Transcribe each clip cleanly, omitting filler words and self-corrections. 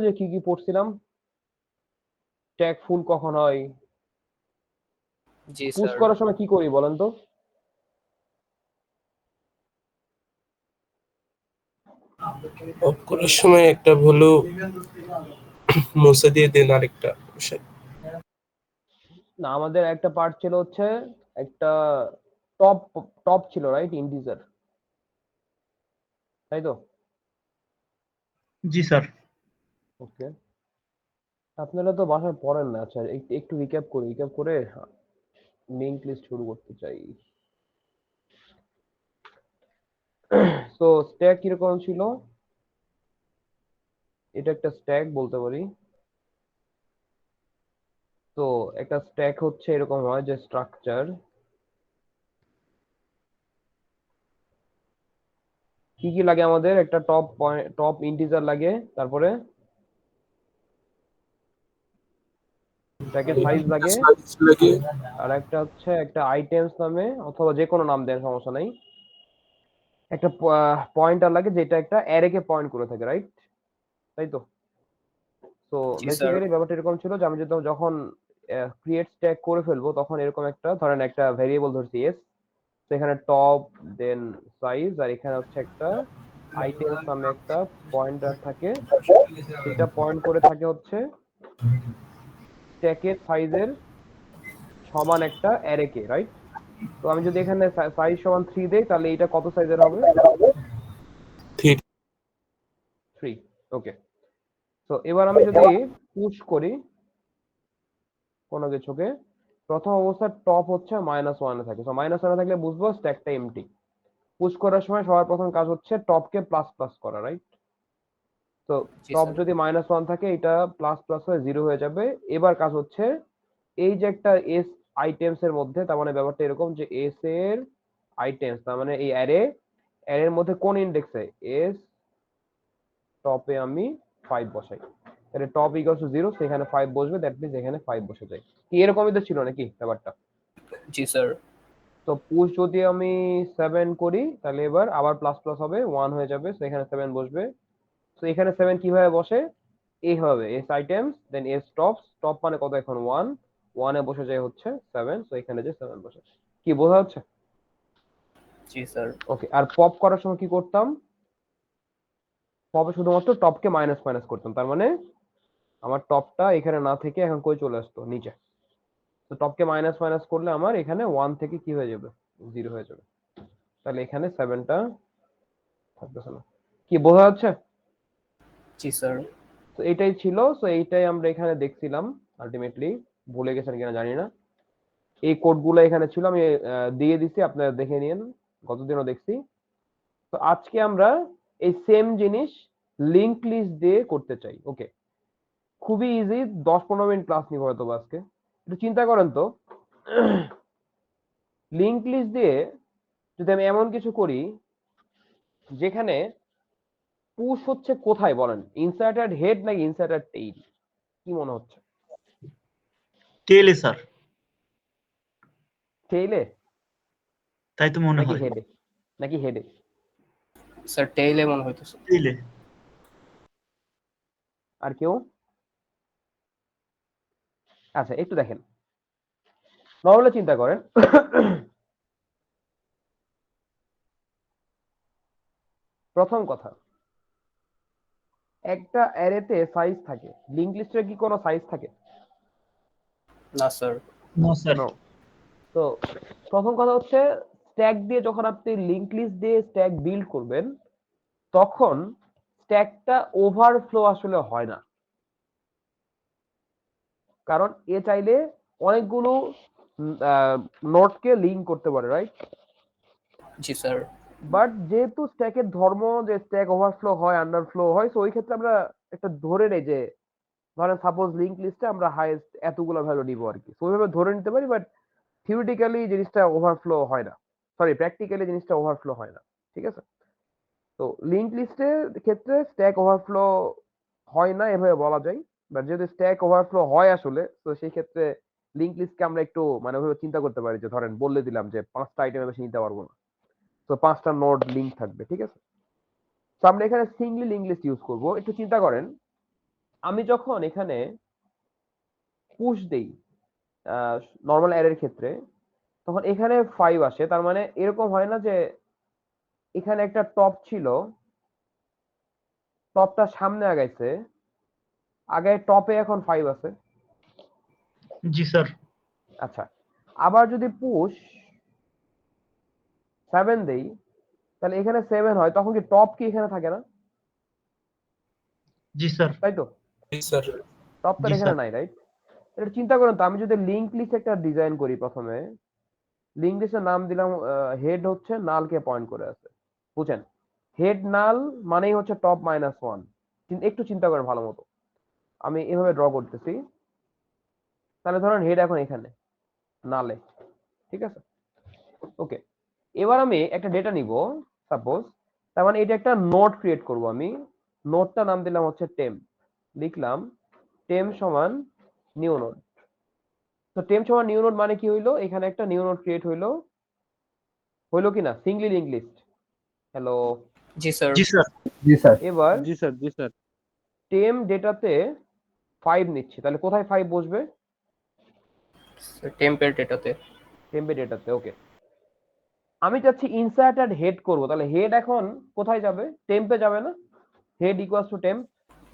যে কি কি পড়ছিলাম, স্ট্যাক ফুল কখন হয়, জি পুশ স্যার। করার সময় কি করি বলেন তো? অফ করার সময় একটা ভুলও মুছে দিয়ে দেন আরেকটা বিষয়। না, আমাদের একটা পার্ট ছিল হচ্ছে একটা টপ টপ ছিল, রাইট? ইন্টিজার, তাই তো? জি স্যার। ওকে, আপনারা তো বাসায় পড়েন না। আচ্ছা, একটু রিক্যাপ করে লিংক লিস্ট শুরু করতে চাই। তো স্ট্যাক কিরকম ছিল? এটা একটা স্ট্যাক বলতে পারি। তো একটা স্ট্যাক হচ্ছে এরকম হয় যে স্ট্রাকচার কি কি লাগে আমাদের, একটা টপ ইন্টিজার লাগে, তারপরে স্ট্যাকের সাইজ লাগে, লাগে আর একটা হচ্ছে একটা আইটেমস নামে অথবা যে কোনো নাম দেন, সমস্যা নাই, একটা পয়েন্টার লাগে যেটা একটা অ্যারেকে পয়েন্ট করে থাকে, রাইট? তাই তো? তো জি স্যার। বেসিক্যালি ব্যাপারটা এরকম ছিল যে আমি যখন ক্রিয়েট স্ট্যাক করে ফেলবো, তখন এরকম একটা ধরেন একটা ভেরিয়েবল ধরছি এস, তো এখানে টপ, দেন সাইজ, আর এখানে হচ্ছে একটা আইটেমস নামে একটা পয়েন্টার থাকে, সেটা পয়েন্ট করে থাকে হচ্ছে স্ট্যাকের সাইজের সমান একটা অ্যারেকে, রাইট? তো আমি যদি এখানে সাইজ সমান 3 দেই, তাহলে এটা কত সাইজের হবে? 3। ওকে, তো এবার আমি যদি পুশ করি কোনো কিছুকে, প্রথম অবস্থার টপ হচ্ছে -1 থাকে। তো -1 থাকলে বুঝবো স্ট্যাকটা এমটি। পুশ করার সময় সবার প্রথম কাজ হচ্ছে টপকে প্লাস প্লাস করা, রাইট? তো জি টপ স্যার। যদি -1 থাকে, এটা প্লাস প্লাস হয়ে 0 হয়ে যাবে। এবার কাজ হচ্ছে এই যে একটা এস আইটেমস এর মধ্যে, তার মানে ব্যাপারটা এরকম যে এস এর আইটেমস, তার মানে এই অ্যারের মধ্যে কোন ইন্ডেক্সে এস, টপে আমি 5 বসাই, তাহলে টপ ইকুয়ালস টু 0, সেখানে 5 বসবে, দ্যাট মিন্স এখানে 5 বসে যায়। কি এরকমই তো ছিল নাকি ব্যাপারটা? জি স্যার। তো পুশ যদি আমি 7 করি, তাহলে এবার আবার প্লাস প্লাস হবে, 1 হয়ে যাবে, তো এখানে 7 বসবে। তো এখানে 7 কিভাবে বসে? এইভাবে, এস আইটেমস দেন এস টপস, টপ মানে কত এখন 1, 1 এ বসে যায় হচ্ছে 7, তো এখানে যে 7 বসে। কি বোঝা যাচ্ছে? জি স্যার। ওকে, আর পপ করার সময় কি করতাম? পপে শুধুমাত্র টপকে মাইনাস মাইনাস করতাম, তার মানে আমার টপটা এখানে না থেকে এখন কই চলে আসতো? নিচে। তো টপকে মাইনাস মাইনাস করলে আমার এখানে 1 থেকে কি হয়ে যাবে? 0 হয়ে যাবে। তাহলে এখানে 7টা থাকতেছে না। কি বোঝা যাচ্ছে? জি স্যার। তো এটাই ছিল। তো এইটাই আমরা এখানে দেখছিলাম আলটিমেটলি। ভুলে গেছেন কিনা জানি না। এই কোডগুলো এখানে ছিল, আমি দিয়ে দিছি, আপনারা দেখে নিন, গতদিনও দেখছি। তো আজকে আমরা এই সেম জিনিস লিংক লিস্ট দিয়ে করতে চাই। ওকে, খুবই ইজি, 10-15 মিনিট ক্লাস নিব হয়তো আজকে। একটু চিন্তা করেন তো, লিংক লিস্ট দিয়ে যদি আমি এমন কিছু করি যেখানে পুশ হচ্ছে কোথায় বলেন, ইনসার্টেড হেড নাকি ইনসার্টেড টেইল? কি মনে হচ্ছে? টেলে স্যার, টেইলে তাই তো মনে নাকি হয়। হেডে? নাকি হেডে? স্যার টেইলে মনে হইতেছে। টেলে। আর কেউ? আচ্ছা, একটু দেখেন, নর্মালি চিন্তা করেন, প্রথম কথা, একটা অ্যারেতে সাইজ থাকে, লিংক লিস্টের কি কোনো সাইজ থাকে? না স্যার। No sir. নো। তো প্রথম কথা হচ্ছে, স্ট্যাক দিয়ে যখন আপনি লিংক লিস্ট দিয়ে স্ট্যাক বিল্ড করবেন, তখন স্ট্যাকটা ওভারফ্লো আসলে হয় না, কারণ এ চাইলে অনেকগুলো নোটকে লিংক করতে পারে, রাইট? G sir. বাট যেহেতু স্ট্যাকের ধর্ম যে স্ট্যাক ওভারফ্লো হয়, আন্ডারফ্লো হয়, তো ওই ক্ষেত্রে আমরা একটা ধরে নেই যে, ধরেন সাপোজ লিংক লিস্টে আমরা হাইয়েস্ট এতগুলো ভ্যালু নিব আর কি, ওইভাবে ধরে নিতে পারি। বাট থিওরিটিক্যালি জিনিসটা ওভারফ্লো হয় না, সরি, প্র্যাকটিক্যালি জিনিসটা ওভারফ্লো হয় না। ঠিক আছে? তো লিংক লিস্টের ক্ষেত্রে স্ট্যাক ওভারফ্লো হয় না এভাবে বলা যায়। বাট যদি স্ট্যাক ওভারফ্লো হয় আসলে, তো সেই ক্ষেত্রে লিংক লিস্টকে আমরা একটু মানে ওইভাবে চিন্তা করতে পারি যে, ধরেন বলে দিলাম যে 5টা আইটেমের বেশি নিতে পারবো না, তো 5টা নোড লিংক থাকবে। ঠিক আছে? তো আমরা এখানে সিঙ্গলি লিংক লিস্ট ইউজ করবো। একটু চিন্তা করেন, আমি যখন এখানে পুশ দেই নর্মাল অ্যারের ক্ষেত্রে, তখন এখানে 5 আসে। তার মানে এরকম হয় না যে এখানে একটা টপ ছিল, টপটা সামনে আগাইছে, আগে টপে এখন 5 আছে। জি স্যার। আচ্ছা, আবার যদি পুশ 7 দেই, তাহলে এখানে 7 হয়, তখন কি টপ কি এখানে থাকে না? জি স্যার। তাই তো? জি স্যার। টপ তো জি এখানে স্যার। নাই, রাইট? এটা চিন্তা করুন তো, আমি যদি লিংক লিস্ট একটা ডিজাইন করি, প্রথমে লিংক লিস্টের নাম দিলাম হেড হচ্ছে নালকে পয়েন্ট করে আছে, বুঝেন? হেড নাল মানেই হচ্ছে টপ -1। একটু চিন্তা করেন ভালো মতো, আমি এভাবে ড্র করতেছি। তাহলে ধরেন হেড এখন এখানে নালে, ঠিক আছে? ওকে, এবার আমি একটা ডেটা নিব, সাপোজ। তার মানে এটা একটা নোট ক্রিয়েট করব আমি। নোটটা নাম দিলাম হচ্ছে টেম্প, লিখলাম টেম্প সমান নিউ নোট। তো টেম্প সমান নিউ নোট মানে কি হইলো, এখানে একটা নিউ নোট ক্রিয়েট হইলো, হইলো কিনা? Singoli link list. হ্যালো, জি স্যার। জি স্যার। জি স্যার। এবার জি স্যার। জি স্যার। টেম্প ডেটাতে 5 নিচ্ছি, তাহলে কোথায় 5 বসবে? টেম্পের ডেটাতে। টেম্পে ডেটাতে। ওকে, আমি চাচ্ছি ইনসার্ট অ্যাড হেড করব, তাহলে হেড এখন কোথায় যাবে? টেম্পে যাবে না? Head equals to temp.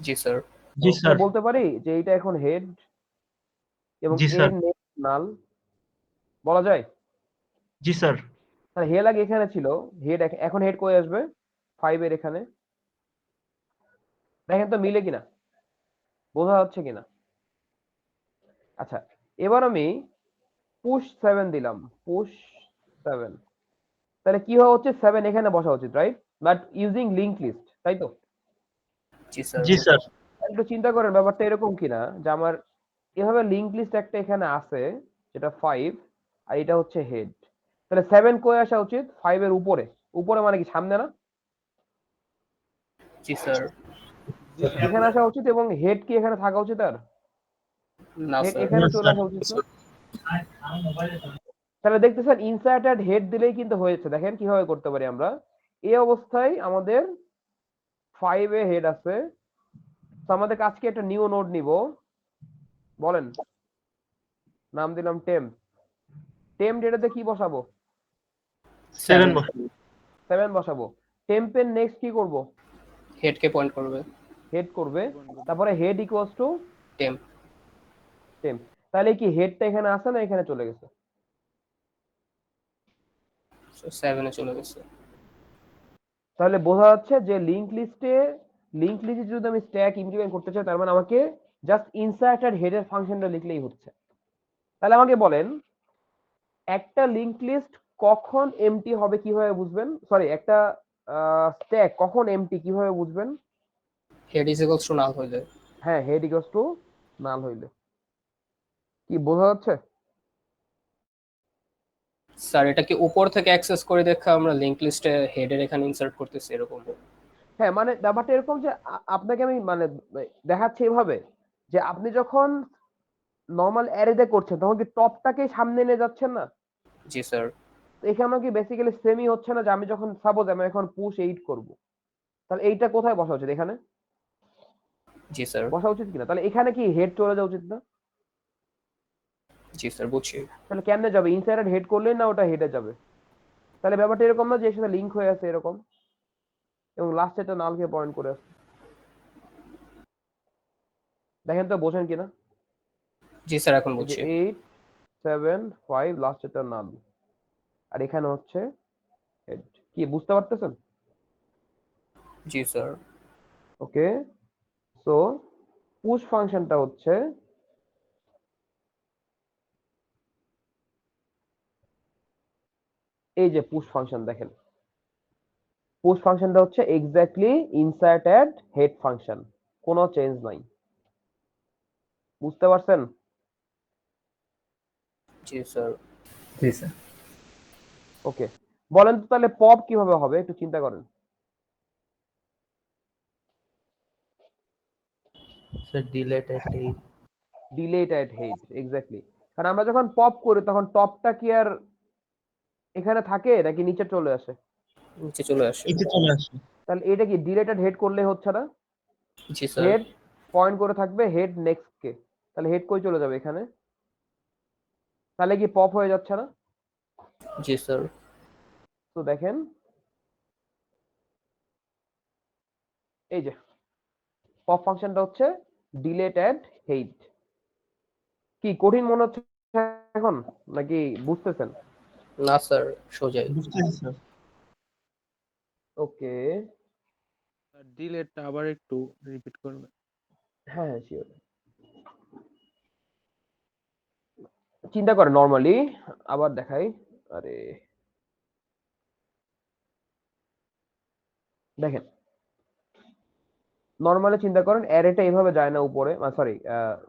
জি স্যার। জি স্যার। বলতে পারি যে এইটা এখন হেড এবং জি স্যার। এর নেক্সট নাল, বলা যায়? জি স্যার। তাহলে হেড আগে এখানে ছিল, হেড এখন হেড কই আসবে? 5 এর এখানে। দেখেন তো মিলে কিনা, বোঝা যাচ্ছে কিনা? আচ্ছা, এবার আমি পুশ 7 দিলাম, পুশ 7। তাহলে কি হওয়া উচিত? 7 এখানে বসা উচিত, right? But using link list, তাই তো? জি স্যার। জি স্যার। একটু চিন্তা করেন ব্যাপারটা এরকম কিনা, যে আমার এভাবে লিংক লিস্ট একটা এখানে আছে, যেটা 5, আর এটা হচ্ছে হেড। তাহলে 7 কই আসা উচিত? 5 এর উপরে। উপরে মানে কি সামনে না? জি স্যার। এখানে আসা উচিত, এবং হেড কি এখানে থাকা উচিত? আর না হেড স্যার। এখানে না চলে স্যার। আসা উচিত না? তাহলে দেখতেছেন ইনসার্টেড হেড দিলেই কিন্তু হয়েছে। দেখেন কিভাবে করতে পারি আমরা। এই অবস্থায় আমাদের 5 এ হেড আছে, তো আমাদের কাজকে একটা নিউ নোড নিব, বলেন, নাম দিলাম টেম্প। টেম্প ডেটাতে কি বসাবো? 7 7। 7 বসাবো। টেম্পের নেক্সট কি করব? হেডকে পয়েন্ট করবে। হেড করবে, তারপরে head equals to temp. Temp. তাহলে কি হেডটা এখানে আছে না এখানে চলে গেছে? 7 এ চলে গেছে। তাহলে বোঝা যাচ্ছে যে লিংক লিস্টে যদি আমি স্ট্যাক ইমপ্লিমেন্ট করতে চাই, তার মানে আমাকে জাস্ট ইনসার্টেড হেডের ফাংশনটা লিখলেই হচ্ছে। তাহলে আমাকে বলেন, একটা লিংক লিস্ট কখন এমটি হবে কিভাবে বুঝবেন? সরি, একটা স্ট্যাক কখন এমটি কিভাবে বুঝবেন? হেড ইজ ইকুয়ালস টু নাল হইলে। হ্যাঁ, হেড ইকুয়ালস টু নাল হইলে। কি বোঝা যাচ্ছে? স্যার এটা কি উপর থেকে অ্যাক্সেস করে দেখা আমরা লিংক লিস্টে হেডের এখানে ইনসার্ট করতেছি এরকম? হ্যাঁ, মানে ব্যাপারটা এরকম যে আপনাকে আমি মানে দেখাচ্ছি এভাবে, যে আপনি যখন নর্মাল অ্যারেতে করছেন, তখন কি টপটাকে সামনে নিয়ে যাচ্ছেন না? জি স্যার। তো এখানে কি বেসিক্যালি সেমই হচ্ছে না, যে আমি যখন সাপোজ আমি এখন পুশ 8 করব, তাহলে এইটা কোথায় বসা উচিত? এখানে জি স্যার। বসা উচিত কিনা? তাহলে এখানে কি হেড চলে যাওয়া উচিত না? জি স্যার বুঝছি। তাহলে কেমনে যাবে? ইনসাইড হেড করলেই না ওটা হেডে যাবে। তাহলে ব্যাপারটা এরকম না যে এর সাথে লিংক হয়ে আছে এরকম, এবং লাস্টে একটা নালকে পয়েন্ট করে আছে। দেখেন তো বোঝেন কিনা? জি স্যার এখন এই যে বুঝছি। 8 7 5 লাস্ট একটা নাল, আর এখানে হচ্ছে হেড। কি বুঝতে পারতেছেন? জি স্যার। ওকে, সো পুশ ফাংশনটা হচ্ছে এই যে পুশ ফাংশন, দেখেন পুশ ফাংশনটা হচ্ছে exactly insert add head function, কোনো চেঞ্জ নাই। বুঝতে পারছেন? জি স্যার। জি স্যার। ওকে, বলেন তো তাহলে পপ কিভাবে হবে, একটু চিন্তা করেন। Sir delete at delete at head, exactly. কারণ আমরা যখন পপ করি তখন টপটা কি আর এখানে থাকে নাকি নিচে চলে আসে? নিচে চলে আসে। নিচে চলে আসে। তাহলে এটা কি ডিলেট অ্যাট হেড করলে হচ্ছে না? জি স্যার। হেড পয়েন্ট করে থাকবে হেড নেক্সট কে, তাহলে হেড কই চলে যাবে এখানে, তাহলে কি পপ হয়ে যাচ্ছে না? জি স্যার। তো দেখেন এই যে পপ ফাংশনটা হচ্ছে ডিলেট অ্যাড হেড। কি কঠিন মনে হচ্ছে এখন নাকি বুঝতেছেন? না স্যার, সোজাই। বুঝতেছি স্যার। ওকে, ডিলেটটা আবার একটু রিপিট করবে। হ্যাঁ হ্যাঁ শিওর। চিন্তা করে নরমালি আবার দেখাই, আরে দেখেন নরমালি চিন্তা করেন অ্যারেটা এভাবে যায় না উপরে, সরি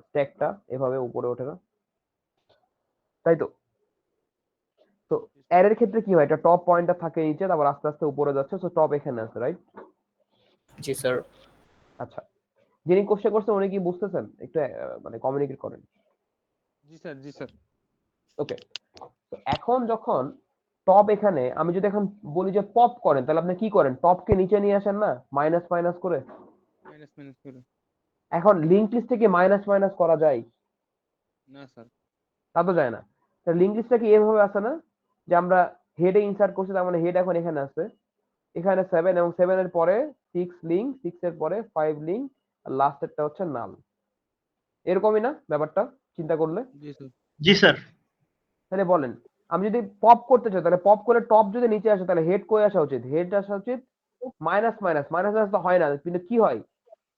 স্ট্যাকটা এভাবে উপরে ওঠে না, তাই তো? তো অ্যারের ক্ষেত্রে কি হয়, এটা টপ পয়েন্টটা থাকে নিচে, তারপর আস্তে আস্তে উপরে যাচ্ছে, সো টপ এখানে আছে, রাইট? জি স্যার। আচ্ছা, যিনি কোশ্চেন করছেন উনি কি বুঝতেছেন? একটু মানে কমিউনিকেট করেন। জি স্যার, জি স্যার। ওকে, তো এখন যখন টপ এখানে, আমি যদি এখন বলি যে পপ করেন, তাহলে আপনি কি করেন? টপকে নিচে নিয়ে আসেন না, মাইনাস মাইনাস করে। মাইনাস মাইনাস করে। এখন লিঙ্ক লিস্ট থেকে মাইনাস মাইনাস করা যায়? না স্যার। তা তো যায় না। লিঙ্ক লিস্টটা কি এভাবে আছে না, যে আমরা হেডে ইনসার্ট করছি, তার মানে হেড এখন এখানে আছে, এখানে 7 এবং 7 এর পরে 6 লিঙ্ক, 6 এর পরে 5 লিঙ্ক, আর লাস্টেরটা হচ্ছে নাল। এরকমই না ব্যাপারটা চিন্তা করলে? জি স্যার। জি স্যার। তাহলে বলেন, আমি যদি পপ করতে চাই, তাহলে পপ করে টপ যদি নিচে আসে, তাহলে হেড কই আসা উচিত? হেড আসা উচিত মাইনাস মাইনাস, মাইনাস মাইনাস তো হয় না, কিন্তু কি হয়,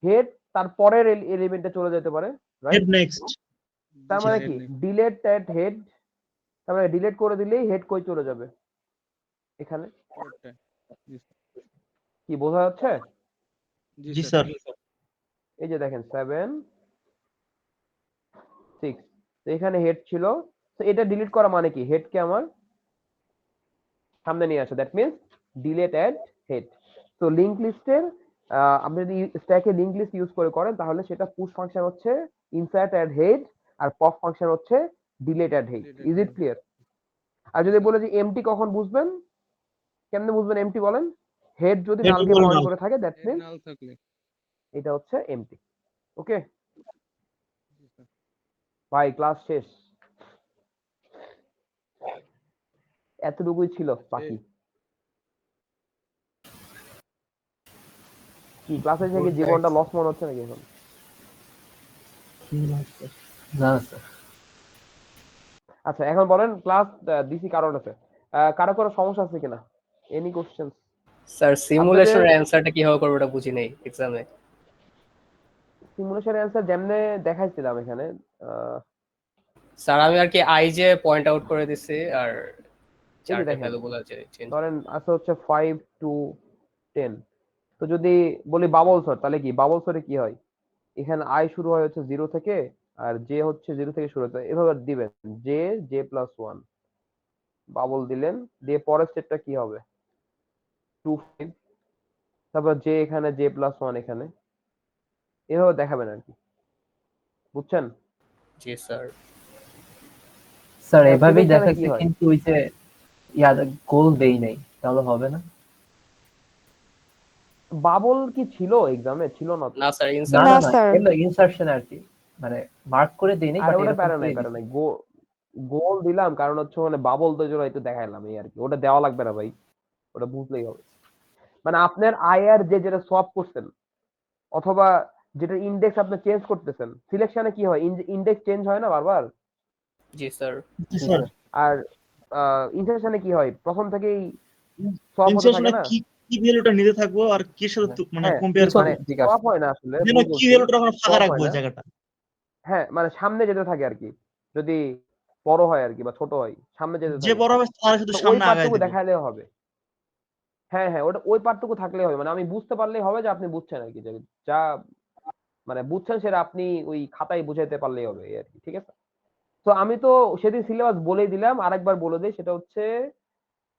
হেড তার পরের এলিমেন্টে চলে যেতে পারে, হেড রাইট? নেক্সট। তার মানে কি ডিলেট অ্যাট হেড, তার মানে ডিলেট করে দিলেই হেড কই চলে যাবে? এখানে। পরেরটা। জি স্যার। কি বোঝা যাচ্ছে? জি স্যার। এই যে দেখেন 7 6, তো এখানে হেড ছিল, তো এটা ডিলিট করা মানে কি, হেডকে আমার সামনে নিয়ে আসে, that means delete add head. তো লিংক লিস্টের আপনি যদি স্ট্যাকে লিংক লিস্ট ইউজ করে করেন, তাহলে সেটা পুশ ফাংশন হচ্ছে ইনসার্ট অ্যাড হেড, আর পপ ফাংশন হচ্ছে delete add head. Is it clear? আর যদি বলে যে এমটি কখন বুঝবেন, কেমনে বুঝবেন এমটি বলেন? হেড যদি হেড নালকে উপরে পয়েন্ট নাল। করে থাকে, দ্যাট হেড মিন্স নাল থাকলে। এটা হচ্ছে এমটি। ওকে জি স্যার। ভাই, ক্লাস শেষ, এতটুকুই ছিল বাকি। কি ক্লাসে থেকে জীবনটা লস মনে হচ্ছে নাকি এখন? না স্যার। আচ্ছা এখন বলেন, ক্লাস দিছি কারণ আছে, কারো কোনো সমস্যা আছে কিনা? Any question? স্যার আপনাদের সিমুলেশনের অ্যানসারটা কিভাবে করবো এটা বুঝি নাই এক্সামে। সিমুলেশন অ্যান্সার যেমনে দেখাইছিলাম এখানে, আহ, স্যার আমি আর কি আইজে পয়েন্ট আউট করে দিছি, আর এই যে চারটে দেখেন ভ্যালু গুলো চেঞ্জ। ধরেন আছে হচ্ছে 5 to 10, তো যদি বলি বাবল সর, তাহলে কি বাবল সরে কি হয়, এখানে আই শুরু হয় হচ্ছে 0 থেকে, আর জে হচ্ছে 0 থেকে শুরু হতে, এভাবে দিবেন জে, জে প্লাস 1 বাবল দিলেন, দিয়ে পরের স্টেপটা কি হবে 2 5, তারপর জে এখানে, জে প্লাস 1 এখানে, এভাবে দেখাবেন আর কি, বুঝছেন? জি স্যার। স্যার তাহলে এভাবেই সিলেকশনে কি দেখাচ্ছে, হয়? কিন্তু ওই যে গোল দেই নাই, তাহলে হবে না? বাবল কি ছিল এক্সামে? ছিল না তো। না স্যার, না ইনসার্ট। না না না, স্যার। এগুলো ইনসার্শন আর কি, মানে মার্ক করে দেই নাই, আর বাট ওটা এরকম প্যারা নাই, করে প্যারা দিছি। নাই, গোল দিলাম কারণ হচ্ছে মানে বাবল তো জন্য একটু দেখাইলাম এই আর কি, ওটা দেওয়া লাগবে না ভাই, ওটা বুঝলেই হবে। মানে আপনার আইআর যে যেটা সলভ করছেন, অথবা যেটা ইন্ডেক্স আপনি চেঞ্জ করতেছেন, সিলেকশনে কি হয়, ইন্ডেক্স চেঞ্জ হয় না বারবার, জি স্যার। জি স্যার। আর ইনসার্শনে কি হয়, প্রথম থেকেই সলভ হতে থাকে ইনসার্শনে না। কি কি ভ্যালুটা নিতে থাকবো আর কির সাথে মানে হ্যাঁ কম্পেয়ার পিছন মানে করব, দিকে সলভ আসছে। হয় না আসলে, যেন ভুল কি বলছি, ভ্যালুটা ওখানে ফাঁকা সলভ রাখবো হয় ওই না। জায়গাটা। হ্যাঁ মানে সামনে যেতে থাকে আর কি, যদি বড় হয় আর কি বা ছোট হয়, সামনে যেতে যে থাকে, বড় হবে তার শুধু তো ওই সামনে আগায় পার্টটুকু দিব। দেখাইলেও হবে। হ্যাঁ হ্যাঁ, ওটা ওই পার্টটুকু থাকলেই হবে, মানে আমি বুঝতে পারলেই হবে যে আপনি বুঝছেন আর কি, যে যা মানে বুঝছেন সেটা আপনি ওই খাতায় বুঝাইতে পারলেই হবে এই আর কি, ঠিক আছে? তো আমি তো সেদিন সিলেবাস বলেই দিলাম, আরেকবার বলে দিই, সেটা হচ্ছে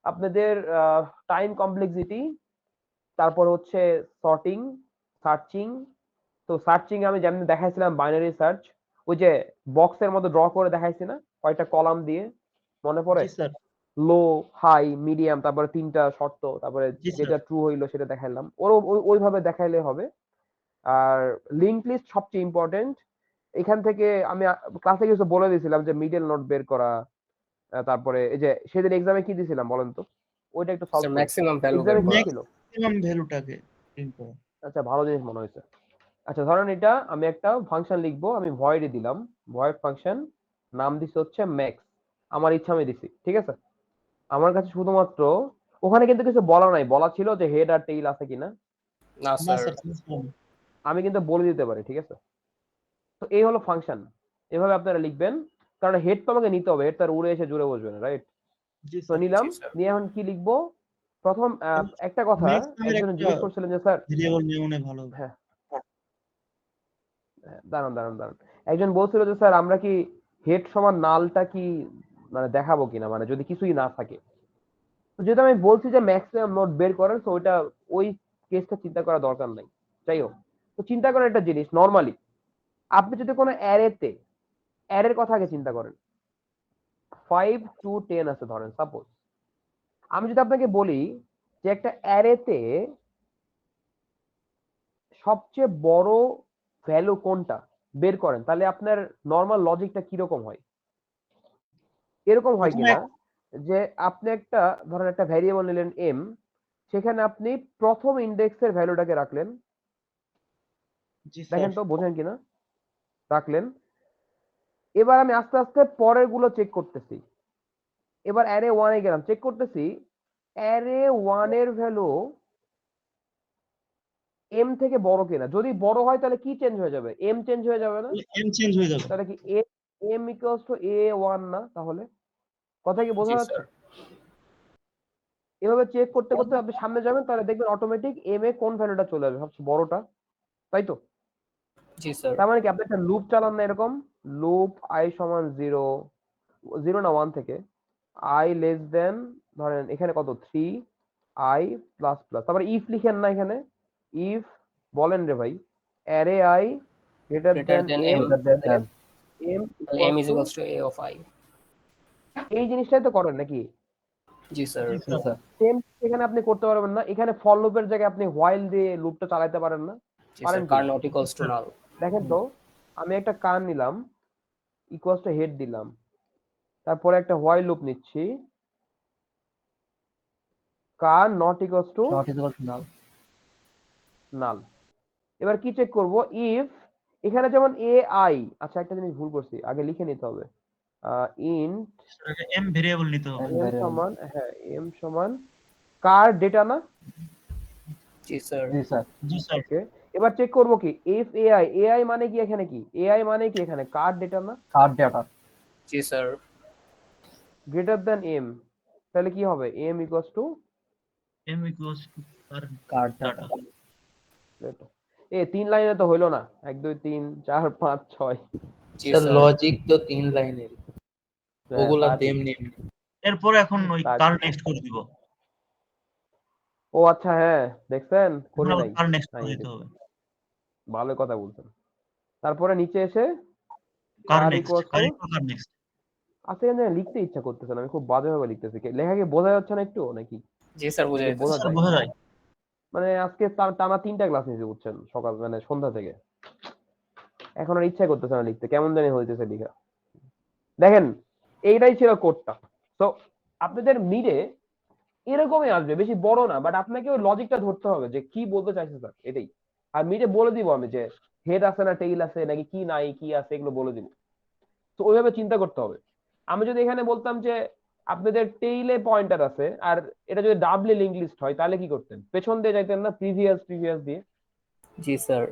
আপনাদের টাইম কমপ্লেক্সিটি, তারপর হচ্ছে সর্টিং, সার্চিং। তো সার্চিং আমি যেমন দেখাইছিলাম বাইনারি সার্চ, ওই যে বক্সের মধ্যে ড্র করে দেখাইছি না কয়টা কলাম দিয়ে, মনে পড়ে? জি স্যার। লো, হাই, মিডিয়াম, তারপরে 3টা শর্ত, তারপরে জি স্যার। যেটা ট্রু হইলো সেটা দেখাইলাম, ওইভাবে দেখাইলে হবে। আর লিঙ্ক লিস্ট সবচেয়ে ইম্পর্টেন্ট। এখান থেকে আমি ক্লাসে কিছু বলে দিয়েছিলাম যে মিডল নোট বের করা, তারপরে এই যে সেদিন এক্সামে কি দিয়েছিলাম বলেন তো, ওইটা একটু সলভ স্যার করি। ম্যাক্সিমাম ভ্যালু বের এক্সামে কি করা। ছিল? ম্যাক্সিমাম ভ্যালুটাকে প্রিন্ট করা। আচ্ছা, ভালো জিনিস মনে হয়েছে। আচ্ছা, ধরেন এটা আমি একটা ফাংশন লিখবো, আমি ভয়েডে দিলাম, ভয়েড ফাংশন নাম দিছি হচ্ছে ম্যাক্স, আমার ইচ্ছা আমি দিছি, ঠিক আছে। আমার কাছে শুধুমাত্র ওখানে কিন্তু কিছু বলা নাই, বলা ছিল যে হেড আর টেইল আছে কিনা, না না স্যার, স্যার বুঝলাম। আমি কিন্তু বলে দিতে পারি, ঠিক আছে। তো এই হলো ফাংশন, এভাবে আপনারা লিখবেন, কারণ হেড তো আমাকে নিতে হবে, হেড তার উড়ে এসে জুড়ে বসবে না, রাইট। জি তো স্যার। নিলাম, জি স্যার। নিয়ে এখন কি লিখবো? প্রথম একটা কথা ম্যাক্স নামের একজন একটা জিজ্ঞেস করছিলেন যে স্যার, ভেরিয়েবল নিয়ে মনে হয় ভালো হবে। হ্যাঁ দাঁড়ান দাঁড়ান দাঁড়ান, একজন বলছিল যে স্যার আমরা কি হেড সমান নালটা কি মানে দেখাবো কিনা, মানে যদি কিছুই না থাকে। তো যেটা আমি বলছি যে ম্যাক্সিমাম নোট বের করেন, তো ওইটা ওই কেসটা চিন্তা করা দরকার নাই। যাই হোক, তো চিন্তা করেন একটা জিনিস, নর্মালি আপনি যদি কোনো অ্যারেতে, অ্যারের কথা আগে চিন্তা করেন, 5 to 10 আছে ধরেন সাপোজ। আমি যদি আপনাকে বলি যে একটা অ্যারেতে সবচেয়ে বড় ভ্যালু কোনটা বের করেন, তাহলে আপনার নর্মাল লজিকটা কিরকম হয়? এরকম হয় প্রথমে কিনা যে আপনি একটা ধরেন একটা ভ্যারিয়েবল নিলেন এম, সেখানে আপনি প্রথম ইন্ডেক্সের ভ্যালুটাকে রাখলেন, জি স্যার। দেখেন তো বোঝেন কিনা, রাখলেন। এবার আমি আস্তে আস্তে পরের গুলো চেক করতেছি, এবার অ্যারে ওয়ানে গেলাম, চেক করতেছি অ্যারে ওয়ানের ভ্যালু এম থেকে বড় কিনা। যদি বড় হয় তাহলে কি চেঞ্জ হয়ে যাবে? এম চেঞ্জ হয়ে যাবে না? এম চেঞ্জ হয়ে যাবে। তাহলে কি M equals to A one না? তাহলে কথা কি বোঝা জি যাচ্ছে? স্যার। এভাবে চেক করতে করতে আপনি সামনে যাবেন, তাহলে দেখবেন অটোমেটিক এম এ কোন ভ্যালুটা চলে আসবে সবচেয়ে বড়টা, তাই তো? জি স্যার। তার মানে কি আপনি একটা লুপ চালান না, এরকম লুপ আই সমান 0, 0 না 1 থেকে আই লেস দেন ধরেন এখানে কত 3 আই প্লাস প্লাস, তারপরে ইফ লিখেন না এখানে, ইফ বলেন রে ভাই, array I greater Greater than than M, m, M m equals is to, equals to a of i. এই জিনিসটাই তো করেন নাকি? জি স্যার। জি স্যার। সেম এখানে আপনি করতে পারবেন না? এখানে ফর লুপের জায়গায় আপনি হোয়াইল দিয়ে লুপটা চালাতে পারেন না? জি পারেন স্যার, কি? কার নট ইকুয়ালস টু নাল। দেখেন তো, আমি একটা কার নিলাম, ইকুয়ালস টু হেড দিলাম, তারপরে একটা হোয়াইল লুপ নিচ্ছি, car not equals to not equal to null. Null. এবার কি চেক করব? ইফ এখানে যেমন এ আই, আচ্ছা একটা জিনিস ভুল করছি, আগে লিখে নিতে হবে, ইন্ট এম ভেরিয়েবল নিতে হবে। M M variable. সমান, হ্যাঁ এম সমান কার ডেটা না? জি স্যার। জি স্যার। জি স্যার। ওকে, এবার চেক করব কি ইফ এআই, এআই মানে কি এখানে, কি এআই মানে কি এখানে কার ডেটা না? Card data. জি স্যার। গ্রেটার দ্যান এম, তাহলে কি হবে? M equals to M equals to Card data. data. এ 3 লাইনে তো হইলো না, 1 2 3 4 5 6। জি স্যার স্যার। লজিক তো 3 লাইনের, ওগুলা তা ঠিক। তেমনি এমনি। এরপর এখন ওই তা কার ঠিক। নেক্সট করে দিব। ও আচ্ছা, হ্যাঁ দেখছেন করি নাই, কার নেক্সট নাই করে দিতে হবে। ভালো কথা বলছেন। তারপরে নিচে এসে কার কার নেক্সট, ইকুয়ালস কার টু, ইকুয়াল কার নেক্সট। আচ্ছা এখানে লিখতে ইচ্ছা করতেছে না, আমি খুব বাজেভাবে লিখতেছি, লেখা কি বোঝা যাচ্ছে না একটু নাকি? জি স্যার, বুঝে নাকি যেতেছে। বোঝা স্যার যায়? বোঝা যায়। মানে আজকে টানা 3টা ক্লাস নিয়েছি বুঝছেন, সকাল মানে সন্ধ্যা থেকে, এখন আর ইচ্ছা করতেছে না লিখতে, কেমন জানি হইতেছে লেখা। দেখেন এইটাই ছিল কোডটা। তো আপনাদের মিডে এরকমই আসবে, বেশি বড় না, বাট আপনাকে ওই লজিকটা ধরতে হবে যে কি বলতে চাইছে স্যার, এটাই। আর মিডে বলে দিব আমি যে হেড আছে না টেইল আছে নাকি কি নাই কি আছে, এগুলো বলে দিব। তো ওইভাবে চিন্তা করতে হবে। আমি যদি এখানে বলতাম যে আপনাদের টেইলে পয়েন্টার আছে, আর এটা যদি ডাবলি লিঙ্ক লিস্ট হয়, তাহলে কি করতেন? পেছন দিয়ে যাইতেন না, প্রিভিয়াস প্রিভিয়াস দিয়ে। জি স্যার।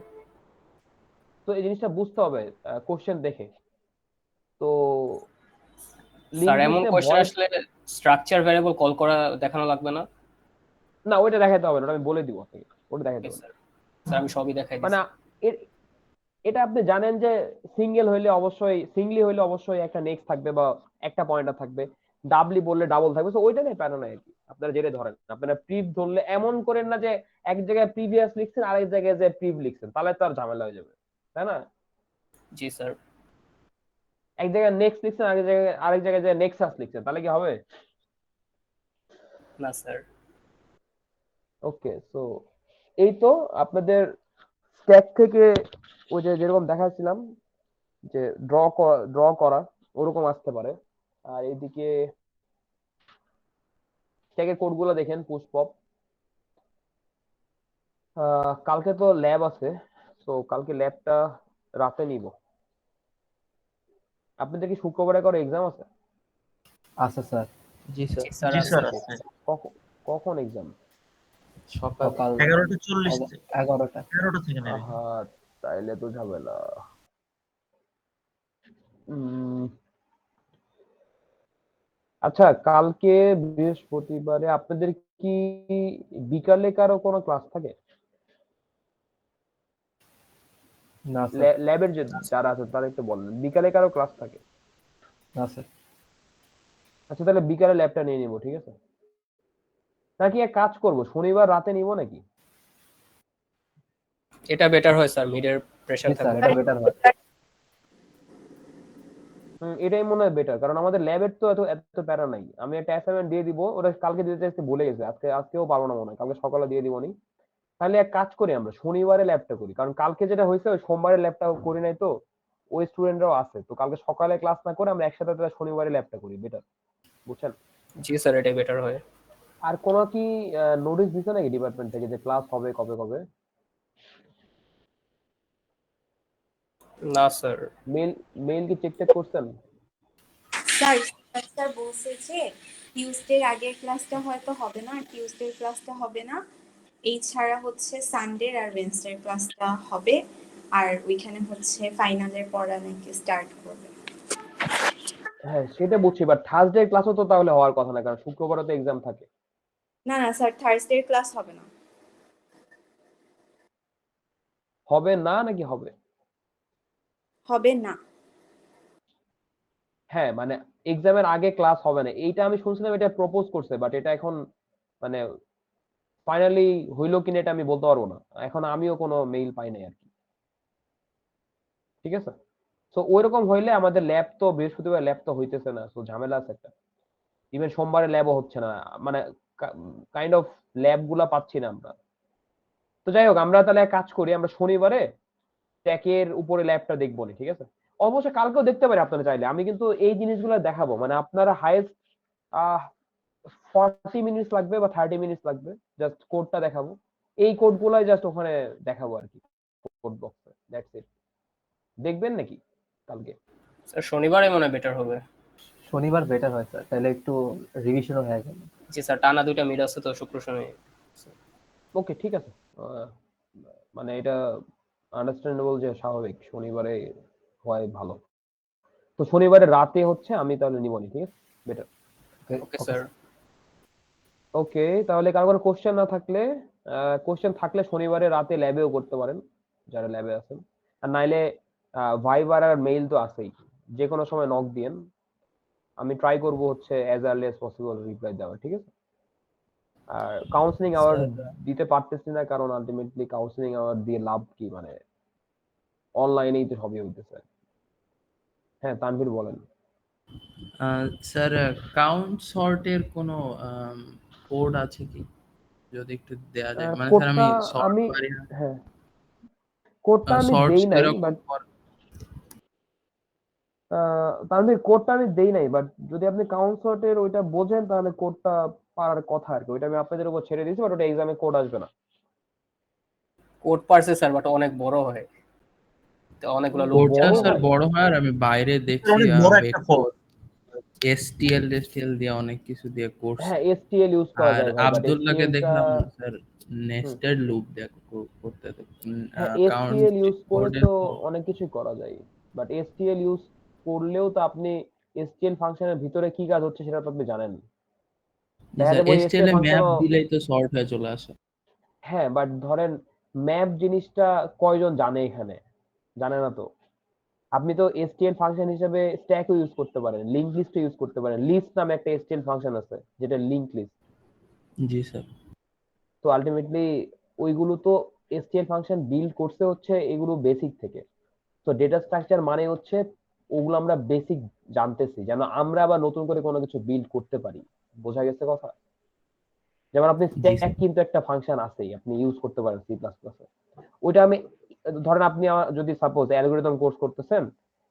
তো এই জিনিসটা বুঝতে হবে কোশ্চেন দেখে। তো স্যার লিঙ্ক এমন লিস্টে কোশ্চেন ভয়েস, আসলে স্ট্রাকচার ভ্যারিয়েবল কল করা দেখানো লাগবে না? না ওইটা দেখাতে হবে না, ওটা আমি বলে দিব আপনাকে, ওটা দেখাতে ওকে হবে না। স্যার। স্যার আমি সবই দেখাই মানে দিচ্ছি। এটা আপনি জানেন যে সিঙ্গলি হইলে অবশ্যই একটা নেক্সট থাকবে বা একটা পয়েন্টার থাকবে, ডাবলি বললে ডাবল থাকবে, তো ওইটা নিয়ে প্যারা নাই আর কি। আপনারা যেটা ধরেন, আপনারা প্রিভ ধরলে এমন করেন না যে এক জায়গায় প্রিভিয়াস লিখছেন আরেক জায়গায় যে প্রিভ লিখছেন, তাহলে তো আর ঝামেলা হয়ে যাবে, তাই না? জি স্যার। এক জায়গায় নেক্সট লিখছেন আরেক জায়গায় যে নেক্সাস লিখছেন, তাহলে কি হবে? না স্যার। ওকে, সো এই তো আপনাদের স্ট্যাক থেকে ওই যে যেরকম দেখাচ্ছিলাম যে ড্র করা ওরকম আসতে পারে। আর এইদিকে স্ট্যাকের কোডগুলো দেখেন পুশ পপ। কালকে তো ল্যাব আছে, তো কালকে ল্যাবটা রাতে নিব। আপনাদের কি শুক্রবারে করে এক্সাম আছে? আচ্ছা স্যার, জি স্যার। জি স্যার জি আছে। স্যার আছে। কখন কখন এক্সাম? সকাল সকাল 11:40 11টা। 11টা থেকে নেবে। আহা, তাইলে তো ঝামেলা। উম, আচ্ছা, কালকে বৃহস্পতিবারে আপনাদের কি বিকালে কারো কোনো ক্লাস থাকে? না স্যার, ল্যাবের যে যারা আছে তারা একটু বলেন, বিকালে কারো ক্লাস থাকে? না স্যার। আচ্ছা, তাহলে বিকালে ল্যাবটা নিয়ে নিবো, ঠিক আছে? নাকি এক কাজ করব, শনিবার রাতে নিব নাকি? এটা বেটার হয় স্যার, মিডের প্রেসার জি স্যার, থাকবে এটা না। বেটার হয়। এটাই মনে হয় বেটার, কারণ আমাদের ল্যাবের তো এত এত প্যারা নাই। আমি একটা অ্যাসাইনমেন্ট দিয়ে দিব, ওটা কালকে দিতে চাইতে ভুলে গেছে, আজকেও পারবো না মনে হয়, কালকে সকালে দিয়ে দিব নি। তাহলে এক কাজ করি, আমরা শনিবারে ল্যাবটা করি, কারণ কালকে যেটা হয়েছে ওই সোমবারে ল্যাবটা করি নাই তো, ওই স্টুডেন্টরাও আছে, তো কালকে সকালে ক্লাস না করে আমরা একসাথে তাহলে শনিবারে ল্যাবটা করি, বেটার, বুঝছেন? জি স্যার, এটাই বেটার হয়। আর কোনো কি নোটিশ দিছে নাকি ডিপার্টমেন্ট থেকে যে ক্লাস হবে কবে কবে? না স্যার। মেল মেল কি চেক করছেন? স্যার স্যার বলছে যে টিউসডের আগের ক্লাসটা হয়তো হবে না, টিউসডের ক্লাসটা হবে না, এছাড়া হচ্ছে সানডে আর ওয়েডনেসডের ক্লাসটা হবে, আর ওইখানে হচ্ছে ফাইনালের পড়া নাকি স্টার্ট করবে। হ্যাঁ, সেটা বুঝছি, বাট থার্সডে ক্লাসও তো তাহলে হওয়ার কথা না, কারণ শুক্রবারে তো এক্সাম থাকে। না না স্যার, থার্সডের ক্লাস হবে না। হবে না নাকি হবে? হবে না। হ্যাঁ, মানে এক্সামের আগে ক্লাস হবে না, এইটা আমি শুনছিলাম, এটা প্রপোজ করছে, বাট এটা এখন মানে ফাইনালি হইলো কিনা এটা আমি বলতে পারবো না, এখন আমিও কোনো মেইল পাই নাই আর কি, ঠিক আছে? তো ওইরকম হইলে আমাদের ল্যাব তো বৃহস্পতিবার ল্যাব তো হইতেছে না, তো ঝামেলা আছে একটা। ইভেন সোমবারে ল্যাবও হচ্ছে না, মানে কাইন্ড অফ ল্যাব গুলা পাচ্ছি না আমরা। তো যাই হোক, আমরা তাহলে এক কাজ করি, আমরা শনিবারে ট্যাকের উপরে ল্যাবটা দেখবো না, ঠিক আছে? অবশ্য কালকেও দেখতে পারি আপনারা চাইলে, আমি কিন্তু এই জিনিসগুলো দেখাবো, মানে আপনারা হাইয়েস্ট 40 মিনিটস লাগবে বা 30 মিনিটস লাগবে, জাস্ট কোডটা দেখাবো। এই কোড গুলাই জাস্ট ওখানে দেখাবো আর কি, কোড বক্সে, দ্যাটস ইট। দেখবেন নাকি কালকে? স্যার শনিবারে মনে হয় বেটার হবে। শনিবার বেটার হয় স্যার, তাহলে একটু রিভিশনও হয়ে গেল। জি স্যার, টানা 2টা মিড আছে তো শুক্র শনি। ওকে, ঠিক আছে। মানে এটা আন্ডারস্ট্যান্ডেবল যে স্বাভাবিক, শনিবারে হয় ভালো। তো শনিবারে রাতে হচ্ছে আমি তাহলে নিবনি, ঠিক আছে? বেটার। Okay sir. ওকে, তাহলে কারো কোনো কোশ্চেন না থাকলে, কোশ্চেন থাকলে শনিবারে রাতে ল্যাবেও করতে পারেন, যারা ল্যাবে আছেন। আর নাইলে ভাইবার আর মেইল তো আছেই, যে কোনো সময় নক দিয়েন, আমি ট্রাই করব হচ্ছে as early as possible reply দেওয়ার, ঠিক আছে? আর কাউন্সিলিং আওয়ার দিতে পারতেছি না, কারণ আলটিমেটলি কাউন্সিলিং আওয়ার দিয়ে লাভ কি, মানে অনলাইনেই তো সবই হইতেছে। হ্যাঁ, তানভীর বলেন। স্যার, কাউন্ট সর্টের কোনো কোড আছে কি, যদি একটু দেয়া যায়? মানে স্যার আমি কোডটা সর্ট আমি, পারি না, হ্যাঁ, কোডটা আমি সর্ট দেই নাই, এরকম বাট তানভীর কোডটা আমি দেই নাই, বাট যদি আপনি কাউন্ট সর্টের ওইটা বোঝেন তাহলে কোডটা পারার কথা আর কি, ওইটা আমি আপনাদের উপর ছেড়ে দিয়েছি, বাট ওটা এক্সামে কোড আসবে না। কোড পারছে স্যার, বাট অনেক বড় হয়, তো অনেকগুলো লুপ কোডটা বড় স্যার হয়? বড় হয়, আর আমি বাইরে দেখছি অনেক বড় একটা ভেক্টর এসটিএল দিয়ে অনেক কিছু দিয়ে করছে। হ্যাঁ, এসটিএল ইউজ করা আর যায় ভাই, বাট আব্দুল্লাহকে এসটিএলটা, দেখলাম স্যার নেস্টেড লুপ দিয়ে করতে, হ্যাঁ কাউন্ট এসটিএল ইউজ করে কোডে তো তো। অনেক কিছুই করা যায়, বাট এসটিএল ইউজ করলেও তো আপনি এসটিএল ফাংশনের ভিতরে কি কাজ হচ্ছে সেটা তো আপনি জানেন। দেখা স্যার যাবে ওই এসটিএল এসটিএল এ ম্যাপ ফাংশনও, দিলেই তো সর্ট হয়ে চলে আসে। হ্যাঁ, বাট ধরেন ম্যাপ জিনিসটা কয়জন জানে এখানে? জানে না তো। আপনি তো এসটিএল ফাংশন হিসেবে স্ট্যাকও ইউজ করতে পারেন, লিংক লিস্টও ইউজ করতে পারেন, লিস্ট নামে একটা এসটিএল ফাংশন আছে যেটা লিংক লিস্ট। জি স্যার। তো আলটিমেটলি ওইগুলো তো এসটিএল ফাংশন বিল্ড করছে হচ্ছে এগুলো বেসিক থেকে। তো ডেটা স্ট্রাকচার মানে হচ্ছে ওগুলো আমরা বেসিক জানতেছি, যেন আমরা আবার নতুন করে কোনো কিছু বিল্ড করতে পারি। বোঝা গেছে কথা? যেমন আপনি জি স্ট্যাক স্যার। কিন্তু একটা ফাংশন আছেই, আপনি ইউজ করতে পারেন সি প্লাস প্লাসে। ওইটা আমি ধরেন আপনি যদি সাপোজ অ্যালগরিদম কোর্স করতেছেন,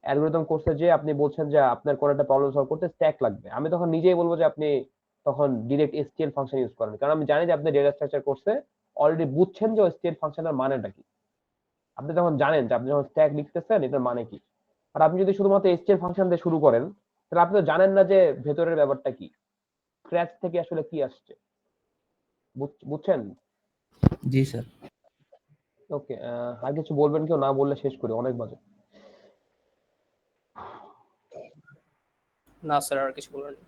অ্যালগরিদম কোর্সে যে আপনি বলছেন যে আপনার কোনো একটা প্রবলেম সলভ করতে স্ট্যাক লাগবে, আমি তখন নিজেই বলবো যে আপনি তখন ডিরেক্ট এসটিএল ফাংশন ইউজ করেন, কারণ আমি জানি যে আপনি ডেটা স্ট্রাকচার কোর্সে অলরেডি বুঝছেন যে এসটিএল ফাংশনের মানেটা কি। আপনি তখন জানেন যে আপনি যখন স্ট্যাক লিখতেছেন এটার মানে কি। আর আপনি যদি শুধুমাত্র এসটিএল ফাংশন দিয়ে শুরু করেন, তাহলে আপনি তো জানেন না যে ভেতরের ব্যাপারটা কি, স্ক্র্যাচ থেকে আসলে কি আসছে। বুঝছেন? জি স্যার। ওকে, আর কিছু বলবেন কেউ? না বললে শেষ করি, অনেক বাজে। না স্যার, আর কিছু বলার নেই।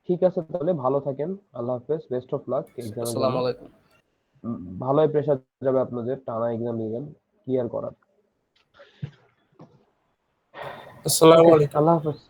ঠিক আছে, তাহলে ভালো থাকেন, আল্লাহ হাফেজ, বেস্ট অফ লাক এক্সামের জন্য। আসসালামু আলাইকুম। ভালোই প্রেশার যাবে আপনাদের, টানা এক্সাম দিবেন, কি আর করার। আসসালামু ওকে, আলাইকুম। আল্লাহ হাফেজ।